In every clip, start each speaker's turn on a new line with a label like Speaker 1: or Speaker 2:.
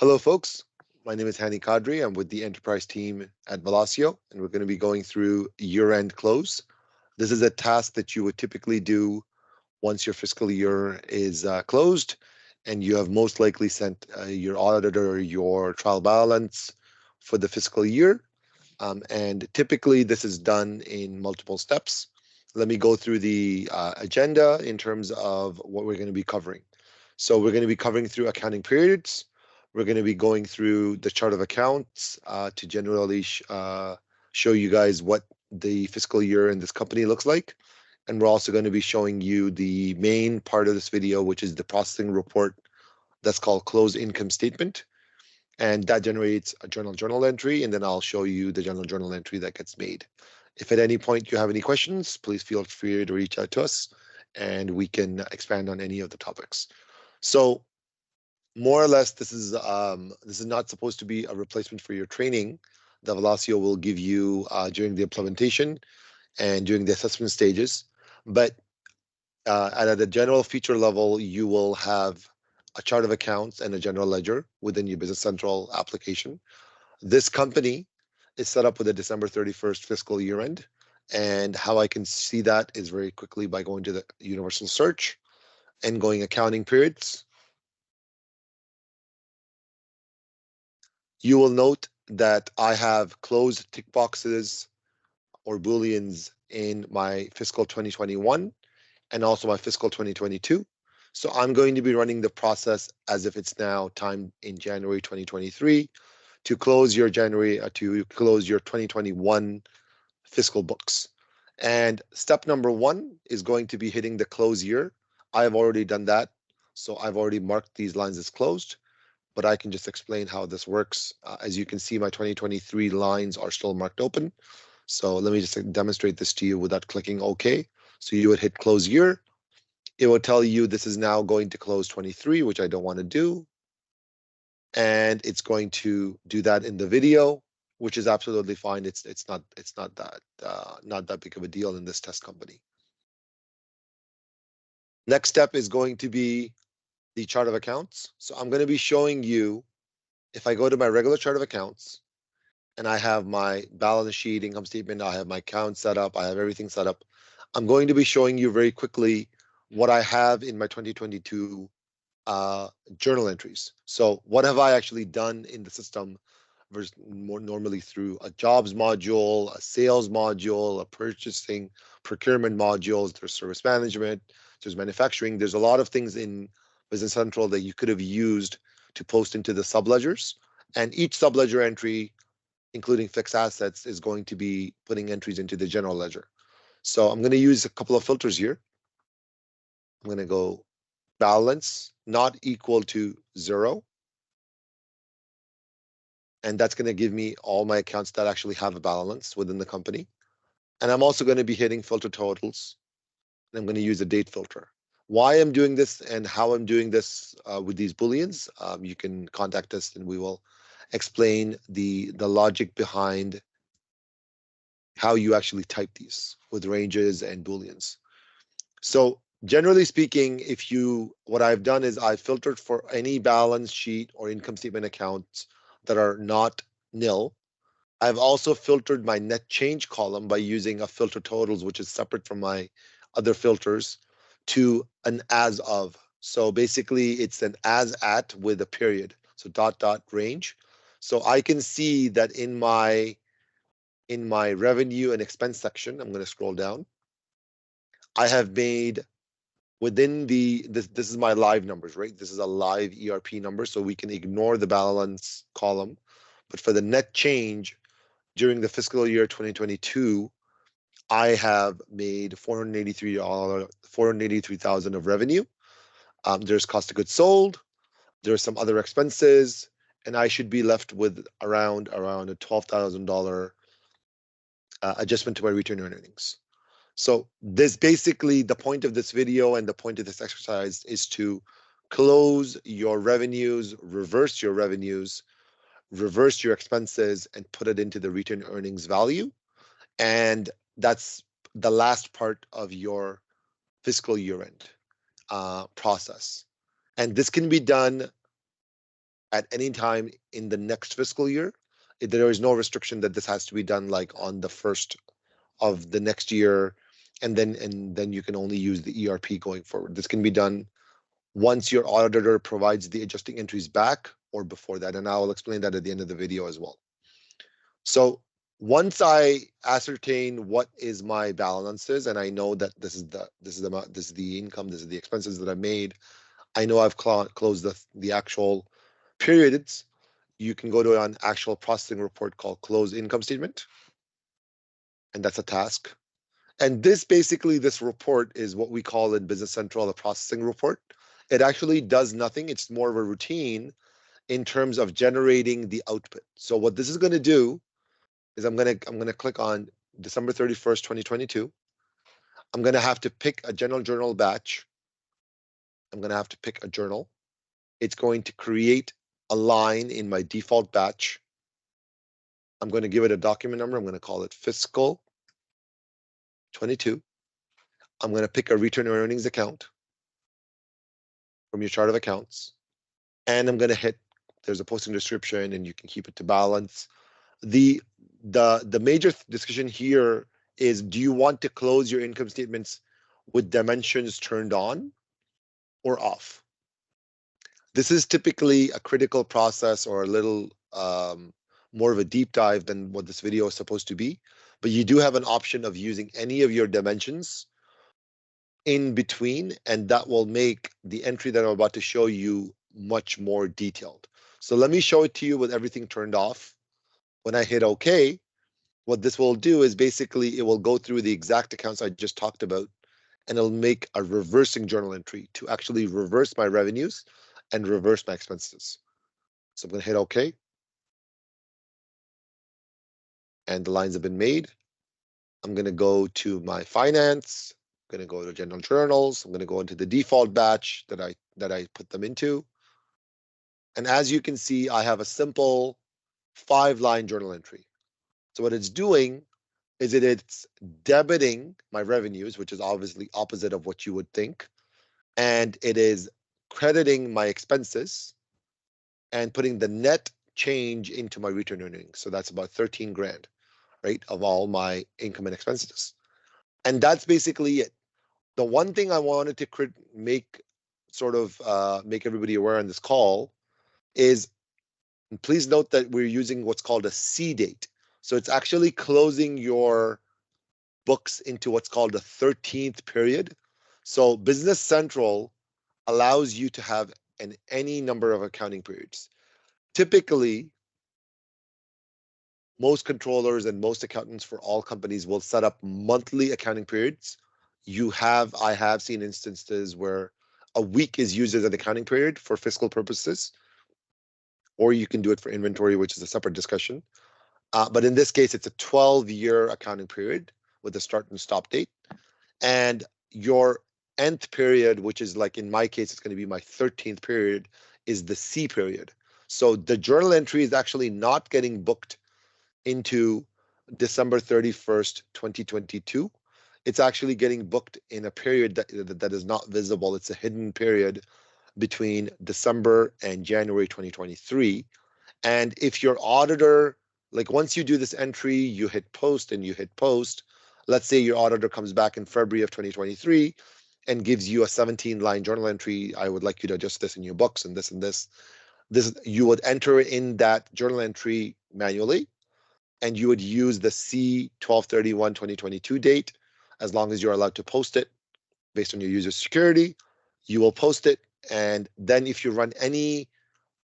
Speaker 1: Hello, folks. My name is Hani Kadri. I'm with the enterprise team at Velosio, and we're going to be going through year-end close. This is a task that you would typically do once your fiscal year is closed, and you have most likely sent your auditor your trial balance for the fiscal year. And typically, this is done in multiple steps. Let me go through the agenda in terms of what we're going to be covering. So we're going to be covering through accounting periods. We're going to be going through the chart of accounts to generally show you guys what the fiscal year in this company looks like. And we're also going to be showing you the main part of this video, which is the processing report that's called closed income statement. And that generates a journal entry, and then I'll show you the journal entry that gets made. If at any point you have any questions, please feel free to reach out to us, and we can expand on any of the topics. So more or less, this is not supposed to be a replacement for your training that Velosio will give you during the implementation and during the assessment stages. But at a general feature level, you will have a chart of accounts and a general ledger within your Business Central application. This company is set up with a December 31st fiscal year end. And how I can see that is very quickly by going to the universal search and going accounting periods. You will note that I have closed tick boxes or booleans in my fiscal 2021 and also my fiscal 2022. So I'm going to be running the process as if it's now time in January 2023 to close your to close your 2021 fiscal books. And step number one is going to be hitting the close year. I have already done that. So I've already marked these lines as closed, but I can just explain how this works. As you can see, my 2023 lines are still marked open. So let me just demonstrate this to you without clicking OK. So you would hit close year. It will tell you this is now going to close 23, which I don't want to do. And it's going to do that in the video, which is absolutely fine. It's not that big of a deal in this test company. Next step is going to be the chart of accounts. So I'm going to be showing you, if I go to my regular chart of accounts and I have my balance sheet, income statement, I have my account set up, I have everything set up, I'm going to be showing you very quickly what I have in my 2022 journal entries. So what have I actually done in the system versus more normally through a jobs module, a sales module, a purchasing, procurement modules, there's service management, there's manufacturing. There's a lot of things in Business Central that you could have used to post into the subledgers. And each subledger entry, including fixed assets, is going to be putting entries into the general ledger. So I'm going to use a couple of filters here. I'm going to go balance not equal to 0. And that's going to give me all my accounts that actually have a balance within the company. And I'm also going to be hitting filter totals. And I'm going to use a date filter. Why I'm doing this and how I'm doing this with these booleans, you can contact us and we will explain the logic behind how you actually type these with ranges and booleans. So generally speaking, what I've done is I've filtered for any balance sheet or income statement accounts that are not nil. I've also filtered my net change column by using a filter totals, which is separate from my other filters, to an as of. So basically it's an as at with a period. So dot range. So I can see that in my revenue and expense section, I'm going to scroll down. I have made within this is my live numbers, right? This is a live ERP number, so we can ignore the balance column. But for the net change during the fiscal year 2022, I have made $483,000 of revenue. There's cost of goods sold. There's some other expenses, and I should be left with around a $12,000 adjustment to my return earnings. So this basically, the point of this video and the point of this exercise is to close your revenues, reverse your revenues, reverse your expenses, and put it into the return earnings value. And that's the last part of your fiscal year end process. And this can be done at any time in the next fiscal year. There is no restriction that this has to be done like on the first of the next year, and then you can only use the ERP going forward. This can be done once your auditor provides the adjusting entries back or before that, and I will explain that at the end of the video as well. So once I ascertain what is my balances, and I know that this is the income, this is the expenses that I've made, I know I've closed the actual periods. You can go to an actual processing report called close income statement, and that's a task. And this report is what we call in Business Central a processing report. It actually does nothing. It's more of a routine in terms of generating the output. So what this is going to do is I'm going to click on December 31st, 2022. I'm going to have to pick a general journal batch. I'm going to have to pick a journal. It's going to create a line in my default batch. I'm going to give it a document number. I'm going to call it Fiscal 22. I'm going to pick a return earnings account from your chart of accounts. And I'm going to hit, there's a posting description, and you can keep it to balance. The major discussion here is, do you want to close your income statements with dimensions turned on or off? This is typically a critical process or a little more of a deep dive than what this video is supposed to be, but you do have an option of using any of your dimensions in between, and that will make the entry that I'm about to show you much more detailed. So let me show it to you with everything turned off. When I hit OK, what this will do is basically it will go through the exact accounts I just talked about, and it'll make a reversing journal entry to actually reverse my revenues and reverse my expenses. So I'm going to hit OK. And the lines have been made. I'm going to go to my finance. I'm going to go to general journals. I'm going to go into the default batch that I put them into. And as you can see, I have a simple 5-line journal entry. So what it's doing is it's debiting my revenues, which is obviously opposite of what you would think. And it is crediting my expenses and putting the net change into my return earnings. So that's about 13 grand, right, of all my income and expenses. And that's basically it. The one thing I wanted to make everybody aware on this call is, please note that we're using what's called a C date. So it's actually closing your books into what's called a 13th period. So Business Central allows you to have any number of accounting periods. Typically, most controllers and most accountants for all companies will set up monthly accounting periods. I have seen instances where a week is used as an accounting period for fiscal purposes, or you can do it for inventory, which is a separate discussion. But in this case, it's a 12-year accounting period with a start and stop date. And your nth period, which is like in my case, it's going to be my 13th period, is the C period. So the journal entry is actually not getting booked into December 31st, 2022. It's actually getting booked in a period that is not visible. It's a hidden period between December and January 2023. And if your auditor, like once you do this entry, you hit post and you hit post, let's say your auditor comes back in February of 2023 and gives you a 17-line journal entry, I would like you to adjust this in your books and this and this. You would enter in that journal entry manually, and you would use the C 12/31/2022 date, as long as you're allowed to post it based on your user security. You will post it, and then if you run any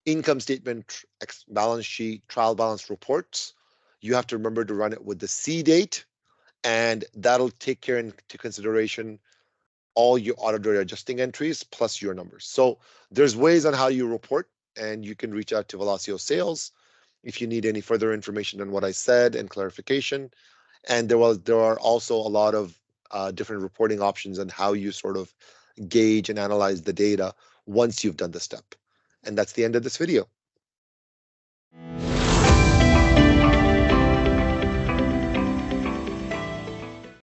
Speaker 1: income statement, balance sheet, trial balance reports, you have to remember to run it with the C date, and that'll take care into consideration all your auditor adjusting entries plus your numbers. So there's ways on how you report, and you can reach out to Velosio Sales if you need any further information on what I said and clarification. And there are also a lot of different reporting options on how you sort of gauge and analyze the data once you've done the step. And that's the end of this video.